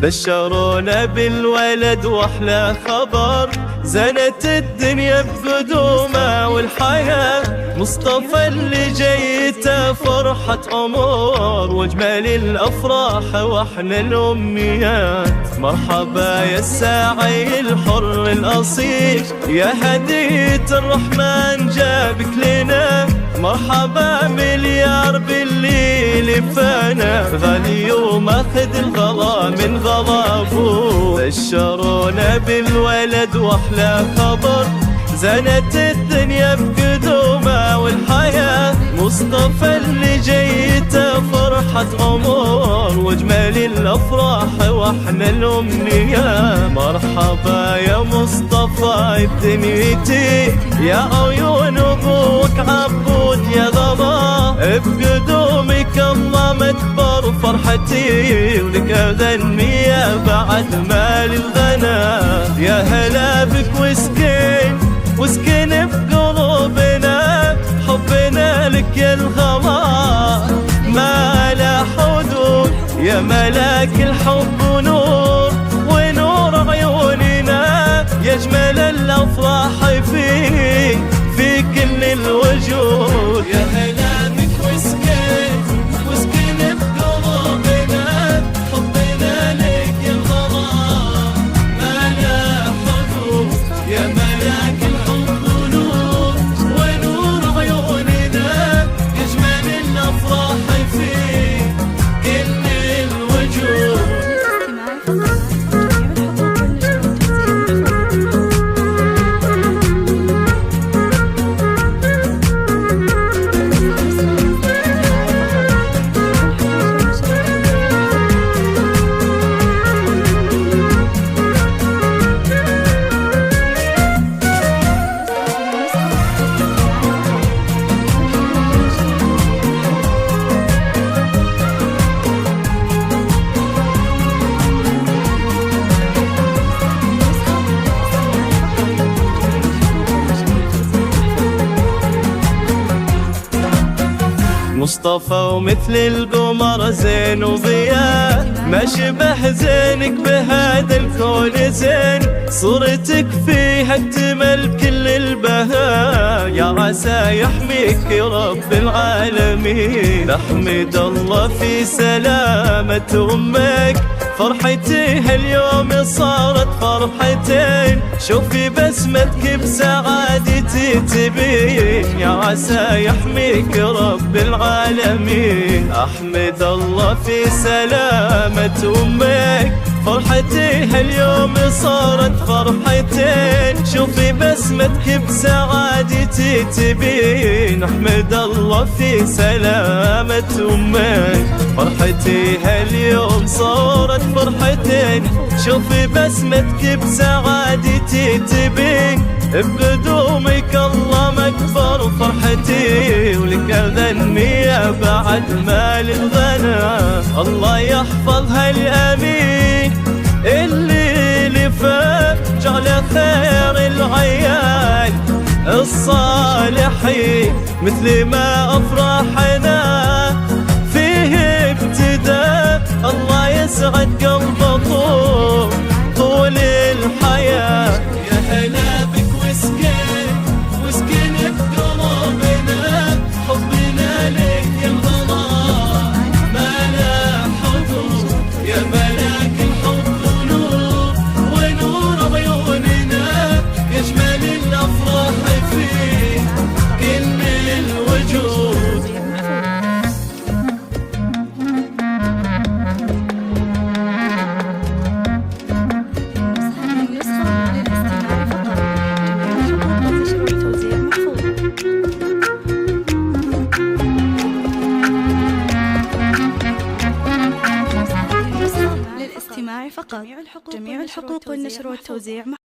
بشرونا بالولد واحلى خبر، زنت الدنيا بقدومه والحياة. مصطفى اللي جيته فرحة عمر، واجمل الافراح واحلى الامنيات. مرحبا يا الساعي الحر الاصيل، يا هدية الرحمن جابك لنا. مرحبا مليار بالليل فانا، غالي وماخذ الغلا من غلا ابوه. بشرونا بالولد واحلى خبر، زنت الدنيا بقدومه والحياة. مصطفى اللي جيته فرحة عمر، واجمل الافراح واحلى الامنيات. مرحبا يا مصطفى بدنيتي، يا عيون ابوك عبود يا غلا. بقدومك الله مكبر فرحتي، ولك ذنية بعد مال الغنا. يا هلا بك واسكن بقلوبنا، حبنا لك يا الغلا ما لا حدود. يا ملاك الحب ونور عيوننا، يا اجمل الافراح في كل الوجود. يا هلا بك واسكن بقلوبنا، حبنا لك يا الغلا ما لا حدود. يا ملاك الحب ونور عيوننا، يا اجمل الافراح في كل الوجود. مصطفى ومثل القمر زين وضياء، ما شبه زينك بهذا الكون زين. صورتك فيها اكتمل كل البهاء، يا عسى يحميك رب العالمين. احمد الله في سلامة امك، فرحتي هاليوم صارت فرحتين. شوفي بسمتك بسعادتي تبين، يا عسى يحميك رب العالمين. احمد الله في سلامة امك، فرحتي هاليوم صارت فرحتين. شوفي بسمتك بسعادتي تبين، احمد الله في سلامة امك. فرحتي هاليوم صارت فرحتين، شوفي بسمتك بسعادتي تبين. بقدومك الله مكبر فرحتي، ولك ذنية بعد مال الغنا. الله يحفظها الامين اللي لفاف، جعل خير العيال الصالحين. مثل ما افرحنا فيه ابتداء، الله يسعد قلبه طول الحياة. يا هلا بك واسكن بقلوبنا، حبنا لك يا الغلا ما لا حدود. يا ملاك الحب ونور عيوننا، يا اجمل الافراح في كل الوجود. فقط. جميع الحقوق والنشر والتوزيع